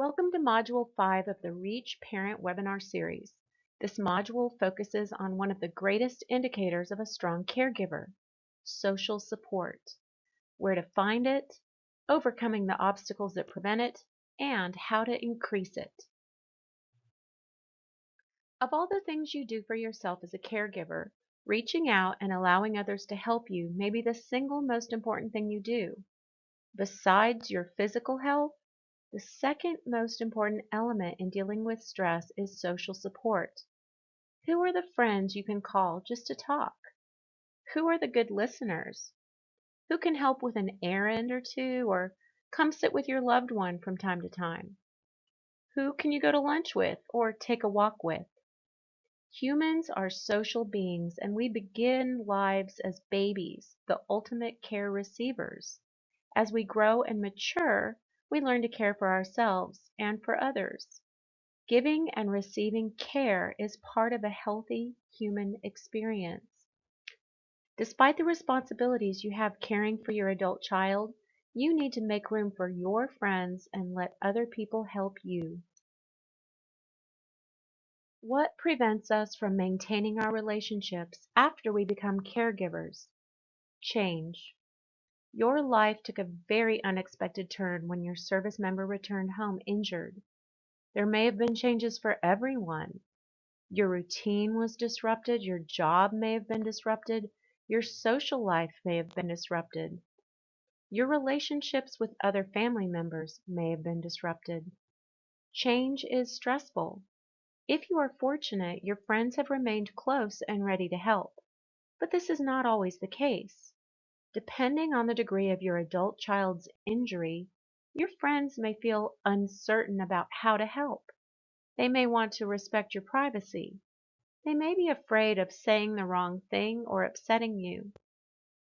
Welcome to Module 5 of the Reach Parent webinar series. This module focuses on one of the greatest indicators of a strong caregiver, social support, where to find it, overcoming the obstacles that prevent it, and how to increase it. Of all the things you do for yourself as a caregiver, reaching out and allowing others to help you may be the single most important thing you do. Besides your physical health, the second most important element in dealing with stress is social support. Who are the friends you can call just to talk? Who are the good listeners? Who can help with an errand or two or come sit with your loved one from time to time? Who can you go to lunch with or take a walk with? Humans are social beings, and we begin lives as babies, the ultimate care receivers. As we grow and mature, we learn to care for ourselves and for others. Giving and receiving care is part of a healthy human experience. Despite the responsibilities you have caring for your adult child, you need to make room for your friends and let other people help you. What prevents us from maintaining our relationships after we become caregivers? Change. Your life took a very unexpected turn when your service member returned home injured. There may have been changes for everyone. Your routine was disrupted, your job may have been disrupted, your social life may have been disrupted. Your relationships with other family members may have been disrupted. Change is stressful. If you are fortunate, your friends have remained close and ready to help. But this is not always the case. Depending on the degree of your adult child's injury, your friends may feel uncertain about how to help. They may want to respect your privacy. They may be afraid of saying the wrong thing or upsetting you.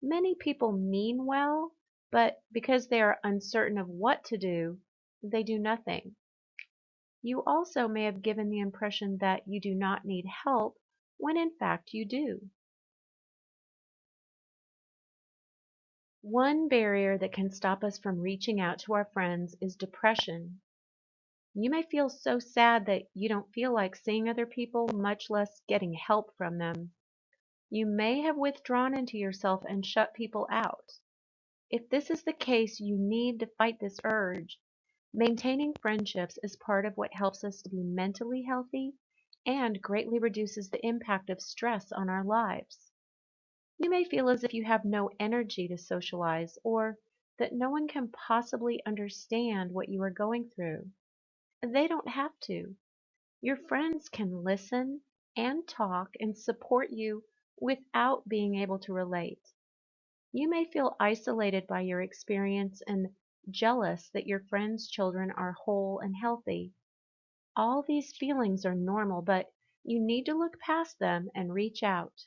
Many people mean well, but because they are uncertain of what to do, they do nothing. You also may have given the impression that you do not need help when in fact you do. One barrier that can stop us from reaching out to our friends is depression. You may feel so sad that you don't feel like seeing other people, much less getting help from them. You may have withdrawn into yourself and shut people out. If this is the case, you need to fight this urge. Maintaining friendships is part of what helps us to be mentally healthy and greatly reduces the impact of stress on our lives. You may feel as if you have no energy to socialize or that no one can possibly understand what you are going through. They don't have to. Your friends can listen and talk and support you without being able to relate. You may feel isolated by your experience and jealous that your friends' children are whole and healthy. All these feelings are normal, but you need to look past them and reach out.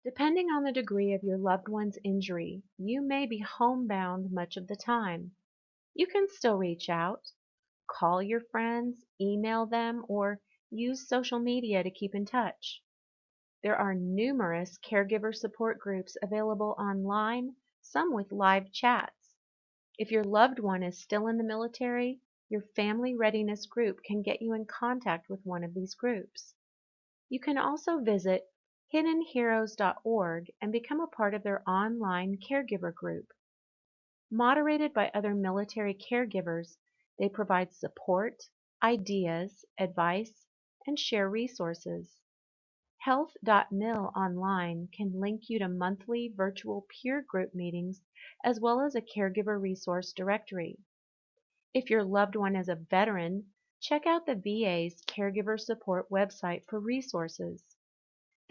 Depending on the degree of your loved one's injury, you may be homebound much of the time. You can still reach out, call your friends, email them, or use social media to keep in touch. There are numerous caregiver support groups available online, some with live chats. If your loved one is still in the military, your family readiness group can get you in contact with one of these groups. You can also visit hiddenheroes.org and become a part of their online caregiver group. Moderated by other military caregivers, they provide support, ideas, advice, and share resources. Health.mil online can link you to monthly virtual peer group meetings as well as a caregiver resource directory. If your loved one is a veteran, check out the VA's caregiver support website for resources.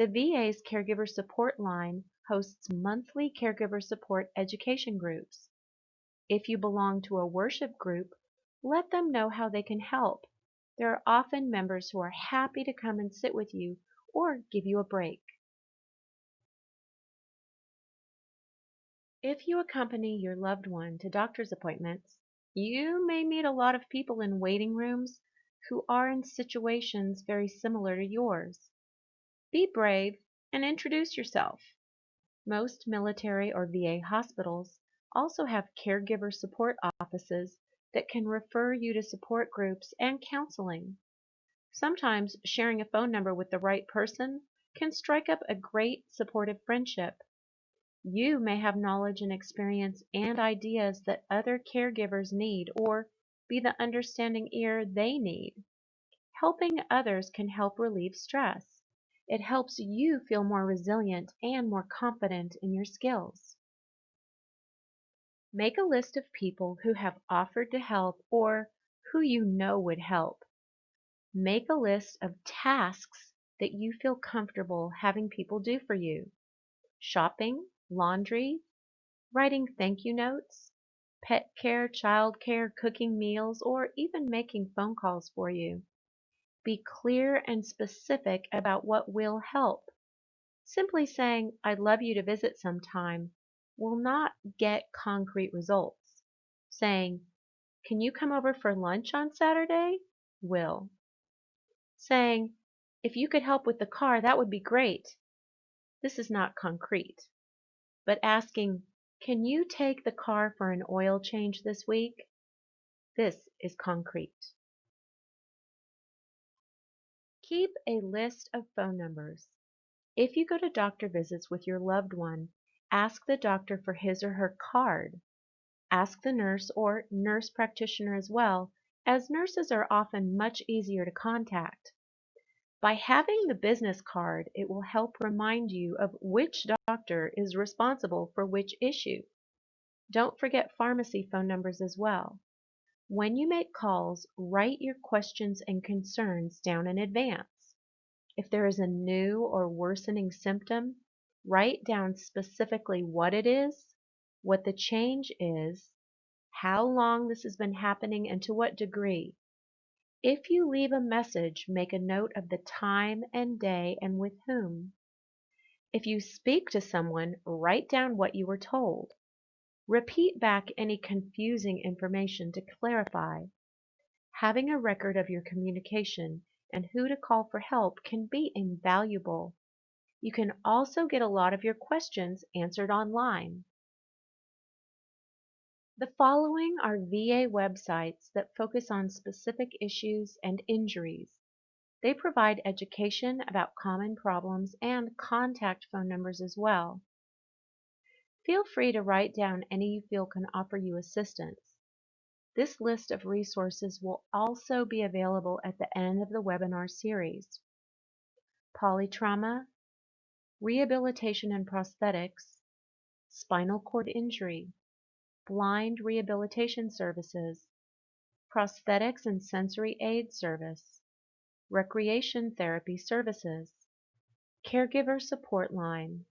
The VA's caregiver support line hosts monthly caregiver support education groups. If you belong to a worship group, let them know how they can help. There are often members who are happy to come and sit with you or give you a break. If you accompany your loved one to doctor's appointments, you may meet a lot of people in waiting rooms who are in situations very similar to yours. Be brave and introduce yourself. Most military or VA hospitals also have caregiver support offices that can refer you to support groups and counseling. Sometimes sharing a phone number with the right person can strike up a great supportive friendship. You may have knowledge and experience and ideas that other caregivers need or be the understanding ear they need. Helping others can help relieve stress. It helps you feel more resilient and more confident in your skills. Make a list of people who have offered to help or who you know would help. Make a list of tasks that you feel comfortable having people do for you. Shopping, laundry, writing thank you notes, pet care, child care, cooking meals, or even making phone calls for you. Be clear and specific about what will help. Simply saying, I'd love you to visit sometime, will not get concrete results. Saying, can you come over for lunch on Saturday? Will. Saying, if you could help with the car, that would be great. This is not concrete. But asking, can you take the car for an oil change this week? This is concrete. Keep a list of phone numbers. If you go to doctor visits with your loved one, ask the doctor for his or her card. Ask the nurse or nurse practitioner as well, as nurses are often much easier to contact. By having the business card, it will help remind you of which doctor is responsible for which issue. Don't forget pharmacy phone numbers as well. When you make calls, write your questions and concerns down in advance. If there is a new or worsening symptom, write down specifically what it is, what the change is, how long this has been happening, and to what degree. If you leave a message, make a note of the time and day and with whom. If you speak to someone, write down what you were told. Repeat back any confusing information to clarify. Having a record of your communication and who to call for help can be invaluable. You can also get a lot of your questions answered online. The following are VA websites that focus on specific issues and injuries. They provide education about common problems and contact phone numbers as well. Feel free to write down any you feel can offer you assistance. This list of resources will also be available at the end of the webinar series. Polytrauma, rehabilitation and prosthetics, spinal cord injury, blind rehabilitation services, prosthetics and sensory aid service, recreation therapy services, caregiver support line,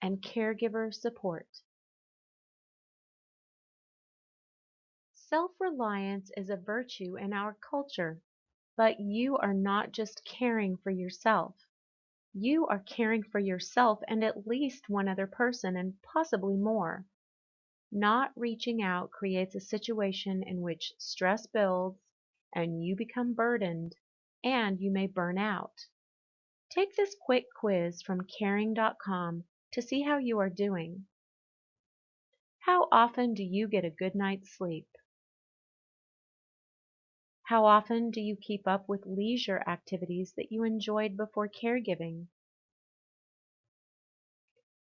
and caregiver support. Self-reliance is a virtue in our culture, but you are not just caring for yourself. You are caring for yourself and at least one other person, and possibly more. Not reaching out creates a situation in which stress builds and you become burdened and you may burn out. Take this quick quiz from caring.com to see how you are doing. How often do you get a good night's sleep? How often do you keep up with leisure activities that you enjoyed before caregiving?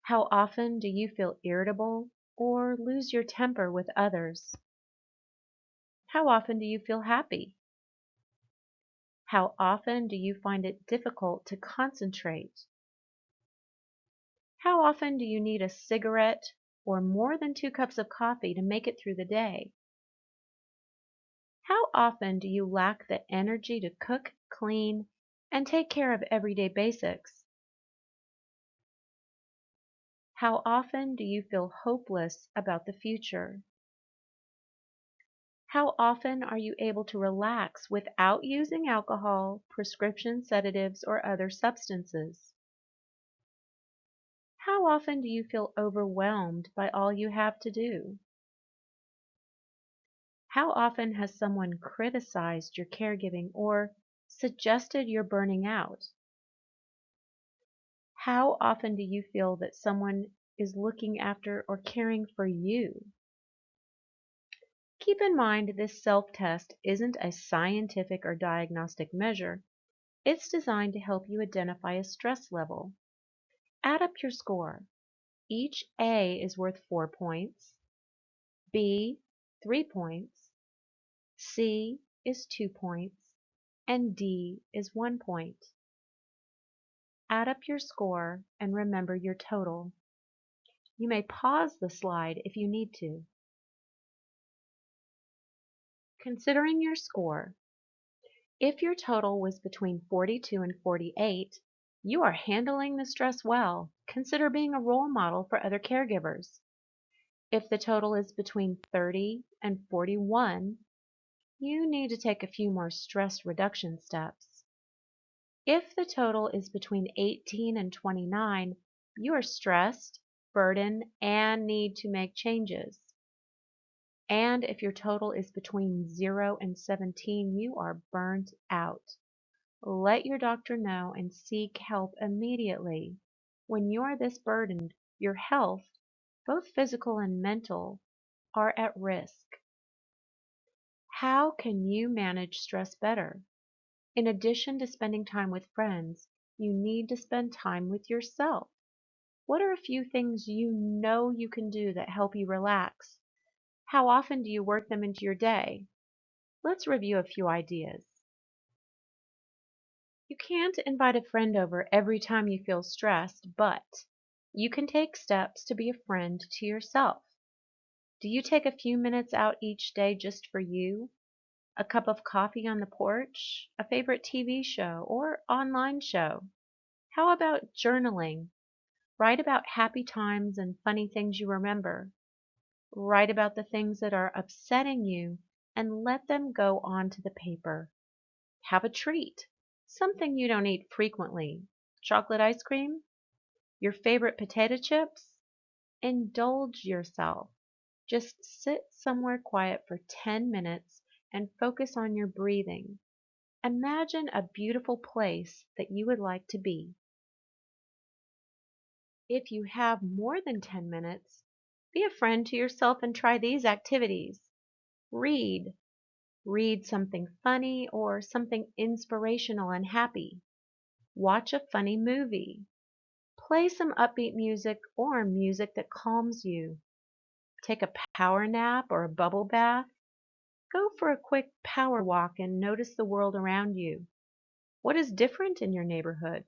How often do you feel irritable or lose your temper with others? How often do you feel happy? How often do you find it difficult to concentrate? How often do you need a cigarette or more than 2 cups of coffee to make it through the day? How often do you lack the energy to cook, clean, and take care of everyday basics? How often do you feel hopeless about the future? How often are you able to relax without using alcohol, prescription sedatives, or other substances? How often do you feel overwhelmed by all you have to do? How often has someone criticized your caregiving or suggested you're burning out? How often do you feel that someone is looking after or caring for you? Keep in mind this self-test isn't a scientific or diagnostic measure. It's designed to help you identify a stress level. Add up your score. Each A is worth 4 points, B 3 points, C is 2 points, and D is 1 point. Add up your score and remember your total. You may pause the slide if you need to. Considering your score, if your total was between 42 and 48, you are handling the stress well. Consider being a role model for other caregivers. If the total is between 30 and 41, you need to take a few more stress reduction steps. If the total is between 18 and 29, you are stressed, burdened, and need to make changes. And if your total is between 0 and 17, you are burnt out. Let your doctor know and seek help immediately. When you are this burdened, your health, both physical and mental, are at risk. How can you manage stress better? In addition to spending time with friends, you need to spend time with yourself. What are a few things you know you can do that help you relax? How often do you work them into your day? Let's review a few ideas. You can't invite a friend over every time you feel stressed, but you can take steps to be a friend to yourself. Do you take a few minutes out each day just for you? A cup of coffee on the porch, a favorite TV show or online show? How about journaling? Write about happy times and funny things you remember. Write about the things that are upsetting you and let them go onto the paper. Have a treat, something you don't eat frequently. Chocolate ice cream? Your favorite potato chips? Indulge yourself. Just sit somewhere quiet for 10 minutes and focus on your breathing. Imagine a beautiful place that you would like to be. If you have more than 10 minutes, be a friend to yourself and try these activities. Read. Read something funny or something inspirational and happy. Watch a funny movie. Play some upbeat music or music that calms you. Take a power nap or a bubble bath. Go for a quick power walk and notice the world around you. What is different in your neighborhood?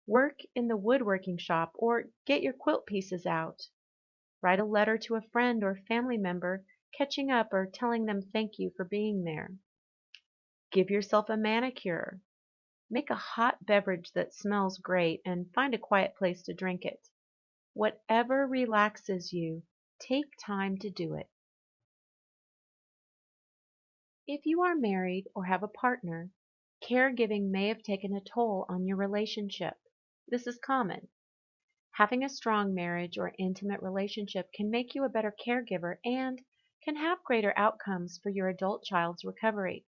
Work in the woodworking shop or get your quilt pieces out. Write a letter to a friend or family member, catching up or telling them thank you for being there. Give yourself a manicure. Make a hot beverage that smells great and find a quiet place to drink it. Whatever relaxes you, take time to do it. If you are married or have a partner, caregiving may have taken a toll on your relationship. This is common. Having a strong marriage or intimate relationship can make you a better caregiver and can have greater outcomes for your adult child's recovery.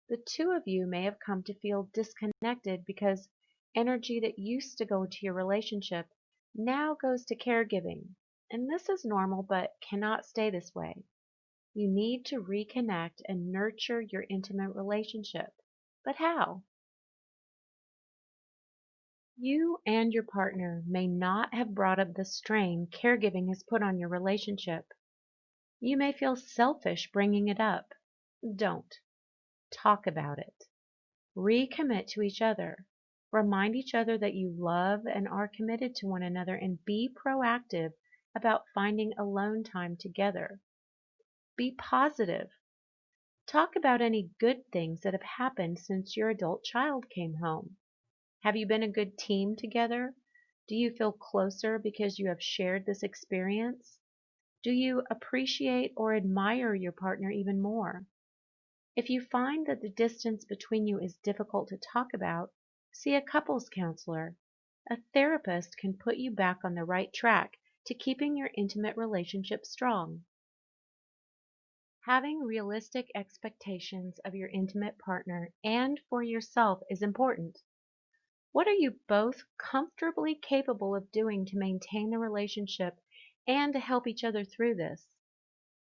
The two of you may have come to feel disconnected because energy that used to go to your relationship now goes to caregiving. And this is normal but cannot stay this way. You need to reconnect and nurture your intimate relationship. But how? You and your partner may not have brought up the strain caregiving has put on your relationship. You may feel selfish bringing it up. Don't. Talk about it. Recommit to each other. Remind each other that you love and are committed to one another and be proactive about finding alone time together. Be positive. Talk about any good things that have happened since your adult child came home. Have you been a good team together? Do you feel closer because you have shared this experience? Do you appreciate or admire your partner even more? If you find that the distance between you is difficult to talk about, see a couples counselor. A therapist can put you back on the right track to keeping your intimate relationship strong. Having realistic expectations of your intimate partner and for yourself is important. What are you both comfortably capable of doing to maintain the relationship and to help each other through this?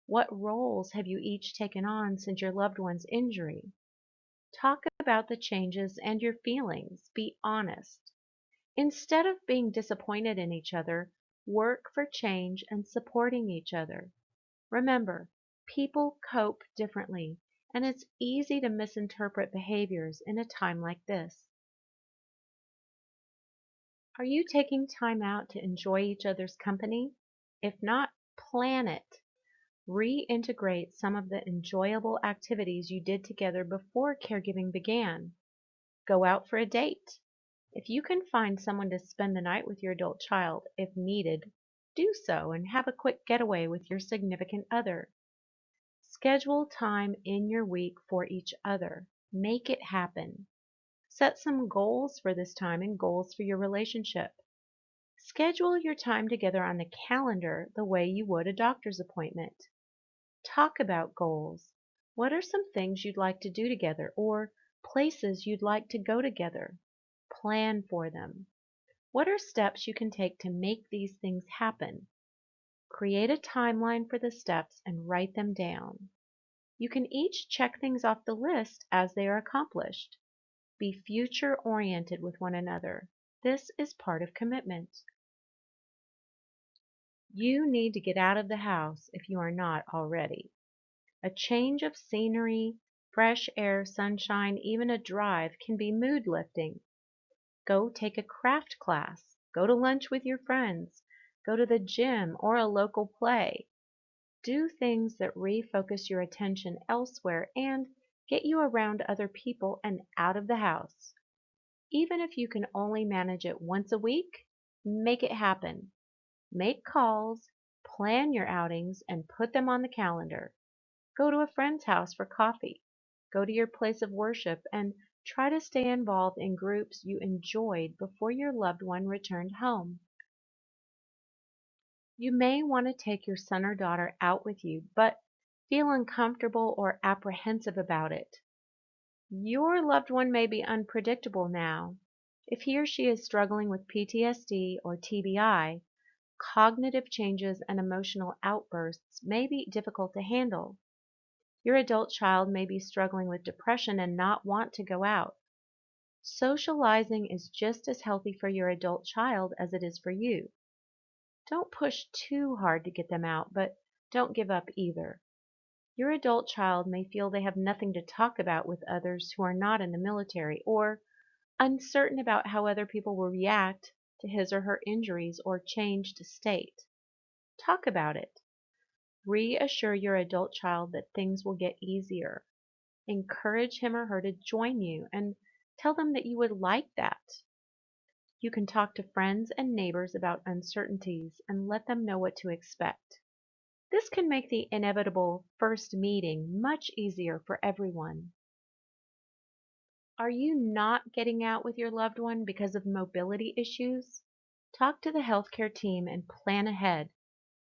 What roles have you each taken on since your loved one's injury? Talk about the changes and your feelings. Be honest. Instead of being disappointed in each other, work for change and supporting each other. Remember, people cope differently, and it's easy to misinterpret behaviors in a time like this. Are you taking time out to enjoy each other's company? If not, plan it. Reintegrate some of the enjoyable activities you did together before caregiving began. Go out for a date. If you can find someone to spend the night with your adult child, if needed, do so and have a quick getaway with your significant other. Schedule time in your week for each other. Make it happen. Set some goals for this time and goals for your relationship. Schedule your time together on the calendar the way you would a doctor's appointment. Talk about goals. What are some things you'd like to do together or places you'd like to go together? Plan for them. What are steps you can take to make these things happen? Create a timeline for the steps and write them down. You can each check things off the list as they are accomplished. Be future oriented with one another. This is part of commitment. You need to get out of the house if you are not already. A change of scenery, fresh air, sunshine, even a drive can be mood lifting. Go take a craft class. Go to lunch with your friends. Go to the gym or a local play. Do things that refocus your attention elsewhere and get you around other people and out of the house. Even if you can only manage it once a week, make it happen. Make calls, plan your outings, and put them on the calendar. Go to a friend's house for coffee. Go to your place of worship and try to stay involved in groups you enjoyed before your loved one returned home. You may want to take your son or daughter out with you, but feel uncomfortable or apprehensive about it. Your loved one may be unpredictable now. If he or she is struggling with PTSD or TBI, cognitive changes and emotional outbursts may be difficult to handle. Your adult child may be struggling with depression and not want to go out. Socializing is just as healthy for your adult child as it is for you. Don't push too hard to get them out, but don't give up either. Your adult child may feel they have nothing to talk about with others who are not in the military, or uncertain about how other people will react to his or her injuries or changed state. Talk about it. Reassure your adult child that things will get easier. Encourage him or her to join you and tell them that you would like that. You can talk to friends and neighbors about uncertainties and let them know what to expect. This can make the inevitable first meeting much easier for everyone. Are you not getting out with your loved one because of mobility issues? Talk to the healthcare team and plan ahead.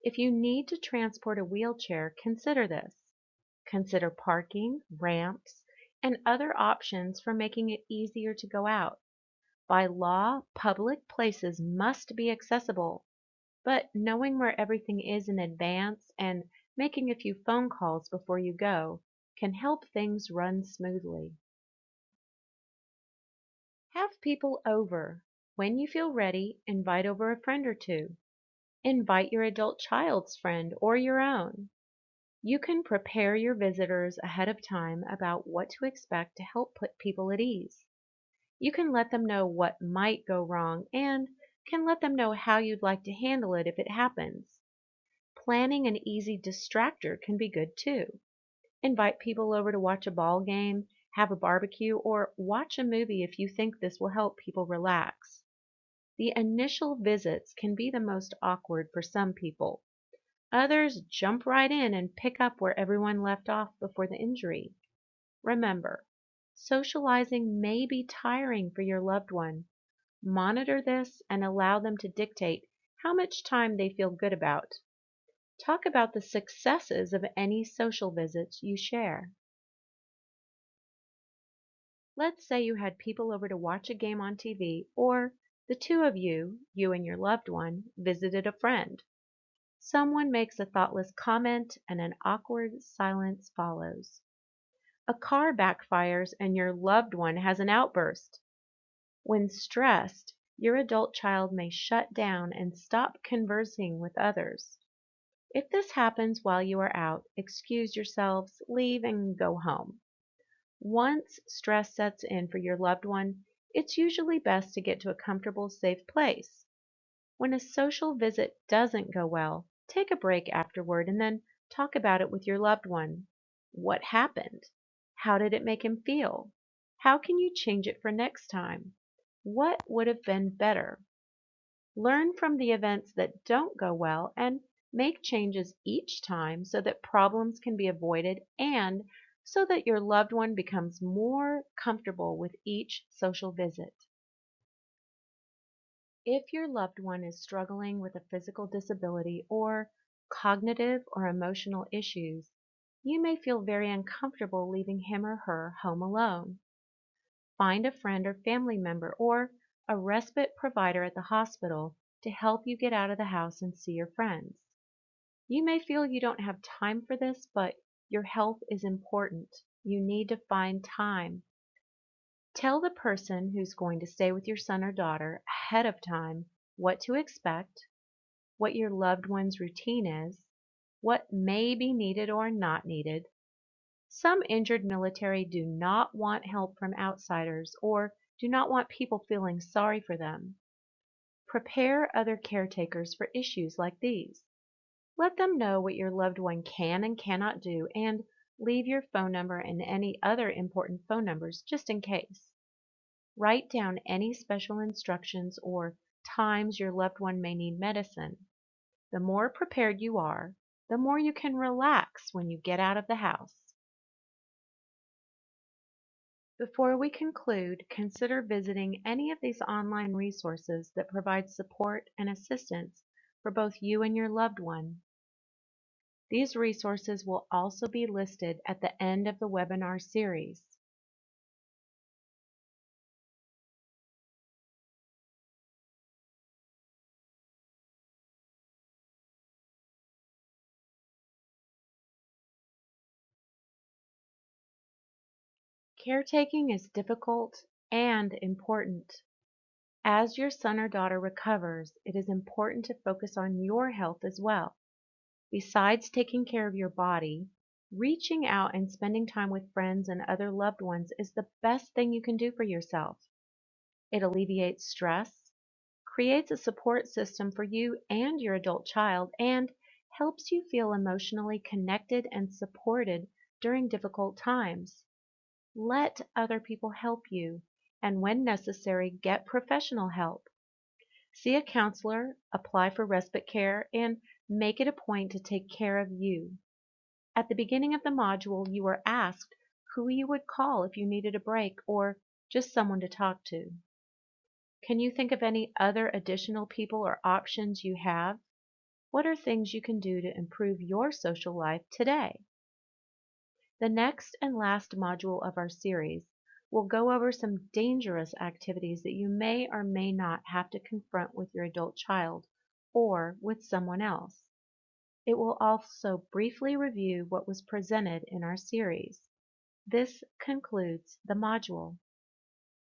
If you need to transport a wheelchair, consider this. Consider parking, ramps, and other options for making it easier to go out. By law, public places must be accessible, but knowing where everything is in advance and making a few phone calls before you go can help things run smoothly. Have people over. When you feel ready, invite over a friend or two. Invite your adult child's friend or your own. You can prepare your visitors ahead of time about what to expect to help put people at ease. You can let them know what might go wrong and can let them know how you'd like to handle it if it happens. Planning an easy distractor can be good too. Invite people over to watch a ball game, have a barbecue, or watch a movie if you think this will help people relax. The initial visits can be the most awkward for some people. Others jump right in and pick up where everyone left off before the injury. Remember, socializing may be tiring for your loved one. Monitor this and allow them to dictate how much time they feel good about. Talk about the successes of any social visits you share. Let's say you had people over to watch a game on TV, or the two of you, you and your loved one, visited a friend. Someone makes a thoughtless comment and an awkward silence follows. A car backfires and your loved one has an outburst. When stressed, your adult child may shut down and stop conversing with others. If this happens while you are out, excuse yourselves, leave, and go home. Once stress sets in for your loved one, it's usually best to get to a comfortable, safe place. When a social visit doesn't go well, take a break afterward and then talk about it with your loved one. What happened? How did it make him feel? How can you change it for next time? What would have been better? Learn from the events that don't go well and make changes each time so that problems can be avoided and so that your loved one becomes more comfortable with each social visit. If your loved one is struggling with a physical disability or cognitive or emotional issues, you may feel very uncomfortable leaving him or her home alone. Find a friend or family member or a respite provider at the hospital to help you get out of the house and see your friends. You may feel you don't have time for this, but your health is important. You need to find time. Tell the person who's going to stay with your son or daughter ahead of time what to expect, what your loved one's routine is, what may be needed or not needed. Some injured military do not want help from outsiders or do not want people feeling sorry for them. Prepare other caretakers for issues like these. Let them know what your loved one can and cannot do and leave your phone number and any other important phone numbers just in case. Write down any special instructions or times your loved one may need medicine. The more prepared you are, the more you can relax when you get out of the house. Before we conclude, consider visiting any of these online resources that provide support and assistance for both you and your loved one. These resources will also be listed at the end of the webinar series. Caretaking is difficult and important. As your son or daughter recovers, it is important to focus on your health as well. Besides taking care of your body, reaching out and spending time with friends and other loved ones is the best thing you can do for yourself. It alleviates stress, creates a support system for you and your adult child, and helps you feel emotionally connected and supported during difficult times. Let other people help you, and when necessary, get professional help. See a counselor, apply for respite care, and make it a point to take care of you. At the beginning of the module, you were asked who you would call if you needed a break or just someone to talk to. Can you think of any other additional people or options you have? What are things you can do to improve your social life today? The next and last module of our series will go over some dangerous activities that you may or may not have to confront with your adult child or with someone else. It will also briefly review what was presented in our series. This concludes the module.